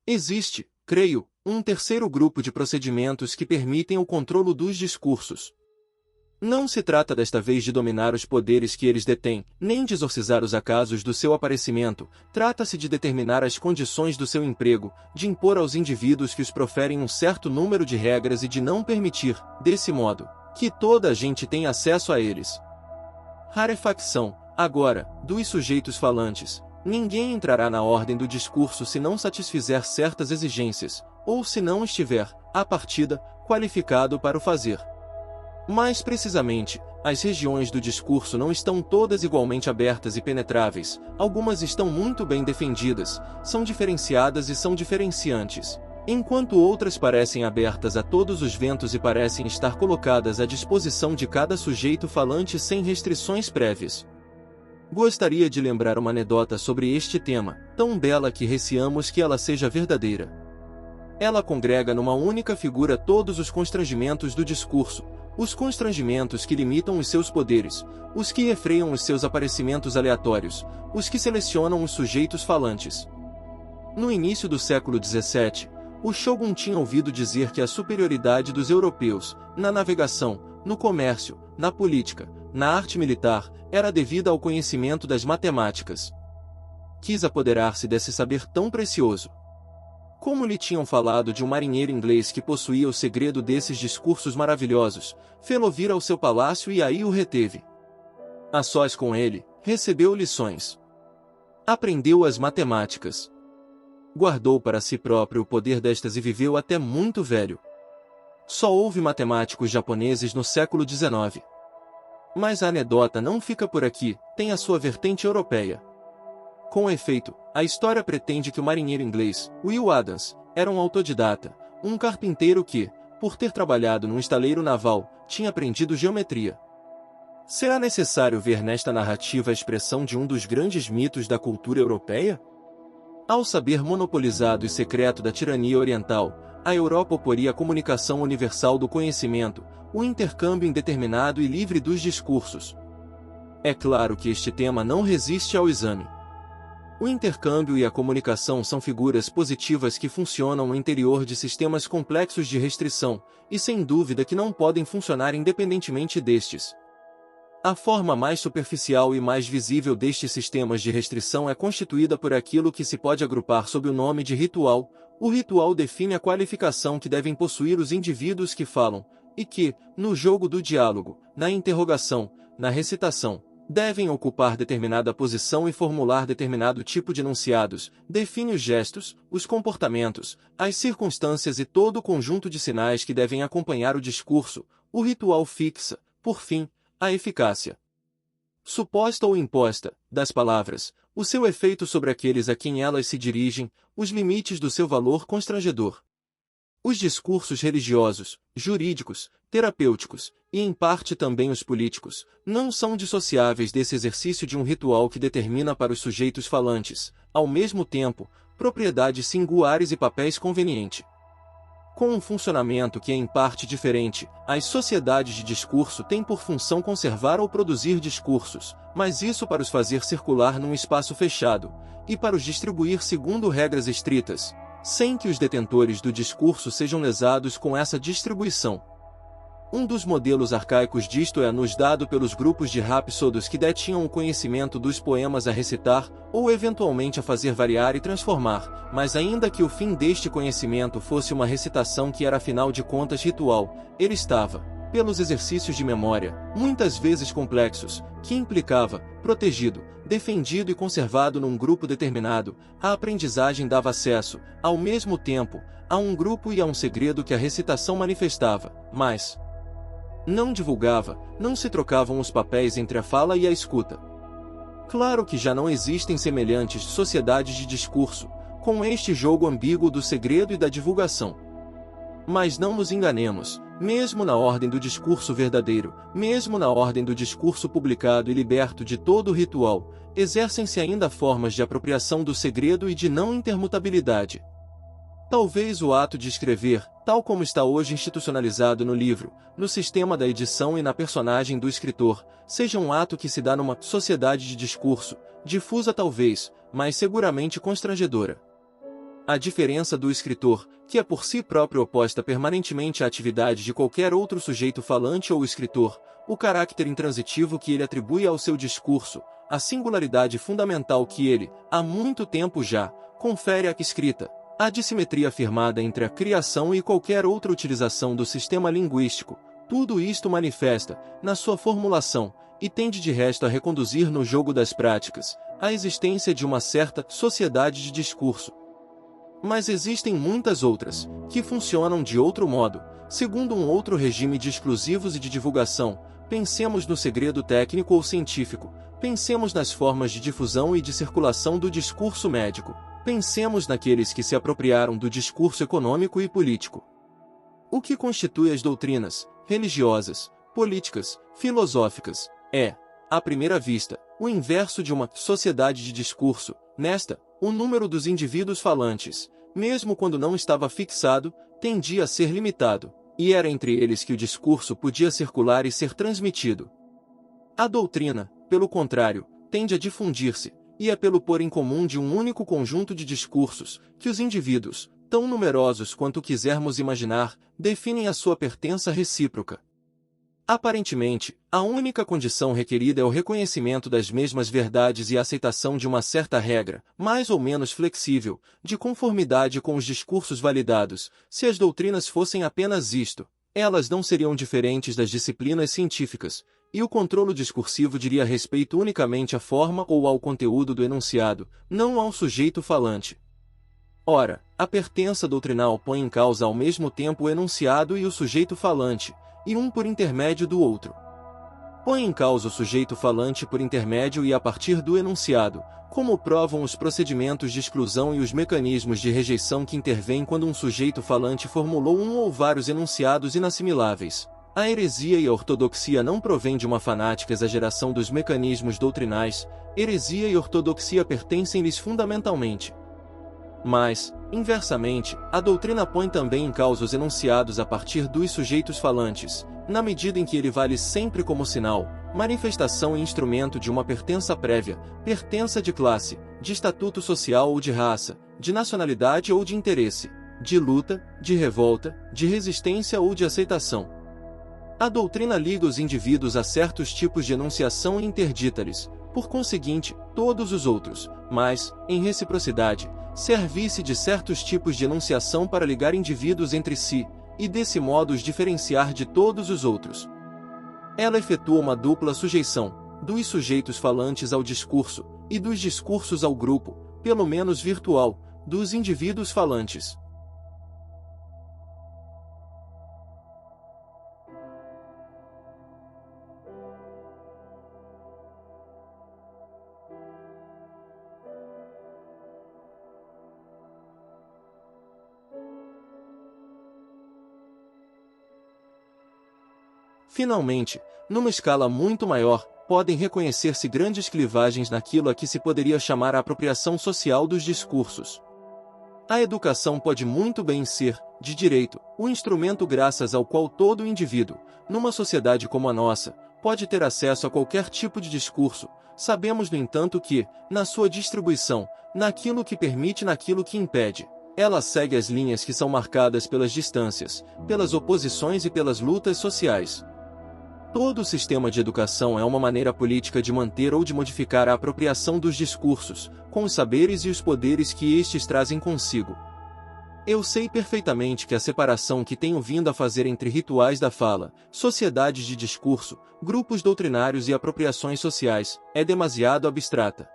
Existe, creio, um terceiro grupo de procedimentos que permitem o controlo dos discursos. Não se trata desta vez de dominar os poderes que eles detêm, nem de exorcizar os acasos do seu aparecimento, trata-se de determinar as condições do seu emprego, de impor aos indivíduos que os proferem um certo número de regras e de não permitir, desse modo, que toda a gente tenha acesso a eles. Rarefacção, agora, dos sujeitos falantes. Ninguém entrará na ordem do discurso se não satisfizer certas exigências, ou se não estiver, à partida, qualificado para o fazer. Mais precisamente, as regiões do discurso não estão todas igualmente abertas e penetráveis, algumas estão muito bem defendidas, são diferenciadas e são diferenciantes, enquanto outras parecem abertas a todos os ventos e parecem estar colocadas à disposição de cada sujeito falante sem restrições prévias. Gostaria de lembrar uma anedota sobre este tema, tão bela que receamos que ela seja verdadeira. Ela congrega numa única figura todos os constrangimentos do discurso, os constrangimentos que limitam os seus poderes, os que refreiam os seus aparecimentos aleatórios, os que selecionam os sujeitos falantes. No início do século XVII, o Shogun tinha ouvido dizer que a superioridade dos europeus, na navegação, no comércio, na política, na arte militar, era devida ao conhecimento das matemáticas. Quis apoderar-se desse saber tão precioso. Como lhe tinham falado de um marinheiro inglês que possuía o segredo desses discursos maravilhosos, fê-lo vir ao seu palácio e aí o reteve. A sós com ele, recebeu lições. Aprendeu as matemáticas. Guardou para si próprio o poder destas e viveu até muito velho. Só houve matemáticos japoneses no século XIX. Mas a anedota não fica por aqui, tem a sua vertente europeia. Com efeito, a história pretende que o marinheiro inglês, Will Adams, era um autodidata, um carpinteiro que, por ter trabalhado num estaleiro naval, tinha aprendido geometria. Será necessário ver nesta narrativa a expressão de um dos grandes mitos da cultura europeia? Ao saber monopolizado e secreto da tirania oriental, a Europa oporia a comunicação universal do conhecimento, o intercâmbio indeterminado e livre dos discursos. É claro que este tema não resiste ao exame. O intercâmbio e a comunicação são figuras positivas que funcionam no interior de sistemas complexos de restrição, e sem dúvida que não podem funcionar independentemente destes. A forma mais superficial e mais visível destes sistemas de restrição é constituída por aquilo que se pode agrupar sob o nome de ritual. O ritual define a qualificação que devem possuir os indivíduos que falam, e que, no jogo do diálogo, na interrogação, na recitação, devem ocupar determinada posição e formular determinado tipo de enunciados, define os gestos, os comportamentos, as circunstâncias e todo o conjunto de sinais que devem acompanhar o discurso. O ritual fixa, por fim, a eficácia suposta ou imposta das palavras, o seu efeito sobre aqueles a quem elas se dirigem, os limites do seu valor constrangedor. Os discursos religiosos, jurídicos, terapêuticos, e em parte também os políticos, não são dissociáveis desse exercício de um ritual que determina para os sujeitos falantes, ao mesmo tempo, propriedades singulares e papéis convenientes. Com um funcionamento que é em parte diferente, as sociedades de discurso têm por função conservar ou produzir discursos, mas isso para os fazer circular num espaço fechado, e para os distribuir segundo regras estritas, sem que os detentores do discurso sejam lesados com essa distribuição. Um dos modelos arcaicos disto é nos dado pelos grupos de rapsodos que detinham o conhecimento dos poemas a recitar, ou eventualmente a fazer variar e transformar, mas ainda que o fim deste conhecimento fosse uma recitação que era afinal de contas ritual, ele estava, pelos exercícios de memória, muitas vezes complexos, que implicava, protegido, defendido e conservado num grupo determinado, a aprendizagem dava acesso, ao mesmo tempo, a um grupo e a um segredo que a recitação manifestava, mas não divulgava, não se trocavam os papéis entre a fala e a escuta. Claro que já não existem semelhantes sociedades de discurso, com este jogo ambíguo do segredo e da divulgação. Mas não nos enganemos, mesmo na ordem do discurso verdadeiro, mesmo na ordem do discurso publicado e liberto de todo o ritual, exercem-se ainda formas de apropriação do segredo e de não intermutabilidade. Talvez o ato de escrever, tal como está hoje institucionalizado no livro, no sistema da edição e na personagem do escritor, seja um ato que se dá numa sociedade de discurso, difusa talvez, mas seguramente constrangedora. A diferença do escritor, que é por si próprio oposta permanentemente à atividade de qualquer outro sujeito falante ou escritor, o caráter intransitivo que ele atribui ao seu discurso, a singularidade fundamental que ele, há muito tempo já, confere à escrita, a dissimetria afirmada entre a criação e qualquer outra utilização do sistema linguístico, tudo isto manifesta, na sua formulação, e tende de resto a reconduzir no jogo das práticas, a existência de uma certa sociedade de discurso. Mas existem muitas outras, que funcionam de outro modo, segundo um outro regime de exclusivos e de divulgação. Pensemos no segredo técnico ou científico, pensemos nas formas de difusão e de circulação do discurso médico, pensemos naqueles que se apropriaram do discurso econômico e político. O que constitui as doutrinas religiosas, políticas, filosóficas, é, à primeira vista, o inverso de uma sociedade de discurso. Nesta, o número dos indivíduos falantes, mesmo quando não estava fixado, tendia a ser limitado, e era entre eles que o discurso podia circular e ser transmitido. A doutrina, pelo contrário, tende a difundir-se, e é pelo pôr em comum de um único conjunto de discursos, que os indivíduos, tão numerosos quanto quisermos imaginar, definem a sua pertença recíproca. Aparentemente, a única condição requerida é o reconhecimento das mesmas verdades e a aceitação de uma certa regra, mais ou menos flexível, de conformidade com os discursos validados. Se as doutrinas fossem apenas isto, elas não seriam diferentes das disciplinas científicas, e o controlo discursivo diria respeito unicamente à forma ou ao conteúdo do enunciado, não ao sujeito falante. Ora, a pertença doutrinal põe em causa ao mesmo tempo o enunciado e o sujeito falante, e um por intermédio do outro. Põe em causa o sujeito falante por intermédio e a partir do enunciado, como provam os procedimentos de exclusão e os mecanismos de rejeição que intervêm quando um sujeito falante formulou um ou vários enunciados inassimiláveis. A heresia e a ortodoxia não provêm de uma fanática exageração dos mecanismos doutrinais, heresia e ortodoxia pertencem-lhes fundamentalmente. Mas, inversamente, a doutrina põe também em causa os enunciados a partir dos sujeitos falantes, na medida em que ele vale sempre como sinal, manifestação e instrumento de uma pertença prévia, pertença de classe, de estatuto social ou de raça, de nacionalidade ou de interesse, de luta, de revolta, de resistência ou de aceitação. A doutrina liga os indivíduos a certos tipos de enunciação e interdita-lhes, por conseguinte, todos os outros, mas, em reciprocidade, serve-se de certos tipos de enunciação para ligar indivíduos entre si, e desse modo os diferenciar de todos os outros. Ela efetua uma dupla sujeição, dos sujeitos falantes ao discurso, e dos discursos ao grupo, pelo menos virtual, dos indivíduos falantes. Finalmente, numa escala muito maior, podem reconhecer-se grandes clivagens naquilo a que se poderia chamar a apropriação social dos discursos. A educação pode muito bem ser, de direito, o instrumento graças ao qual todo indivíduo, numa sociedade como a nossa, pode ter acesso a qualquer tipo de discurso. Sabemos, no entanto, que, na sua distribuição, naquilo que permite e naquilo que impede, ela segue as linhas que são marcadas pelas distâncias, pelas oposições e pelas lutas sociais. Todo o sistema de educação é uma maneira política de manter ou de modificar a apropriação dos discursos, com os saberes e os poderes que estes trazem consigo. Eu sei perfeitamente que a separação que tenho vindo a fazer entre rituais da fala, sociedades de discurso, grupos doutrinários e apropriações sociais, é demasiado abstrata.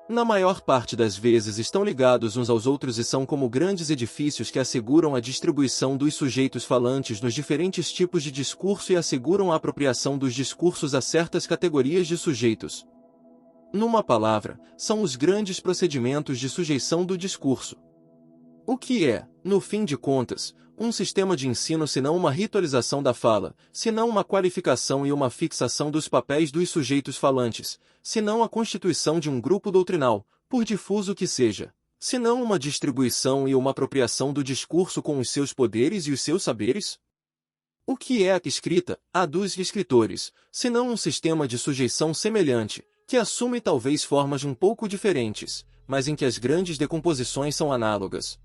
Na maior parte das vezes estão ligados uns aos outros e são como grandes edifícios que asseguram a distribuição dos sujeitos falantes nos diferentes tipos de discurso e asseguram a apropriação dos discursos a certas categorias de sujeitos. Numa palavra, são os grandes procedimentos de sujeição do discurso. O que é, no fim de contas, um sistema de ensino senão uma ritualização da fala, senão uma qualificação e uma fixação dos papéis dos sujeitos falantes, senão a constituição de um grupo doutrinal, por difuso que seja, senão uma distribuição e uma apropriação do discurso com os seus poderes e os seus saberes? O que é a escrita, a dos escritores, senão um sistema de sujeição semelhante, que assume talvez formas um pouco diferentes, mas em que as grandes decomposições são análogas.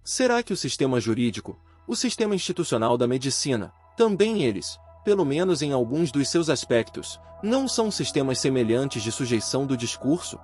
Será que o sistema jurídico, o sistema institucional da medicina, também eles, pelo menos em alguns dos seus aspectos, não são sistemas semelhantes de sujeição do discurso?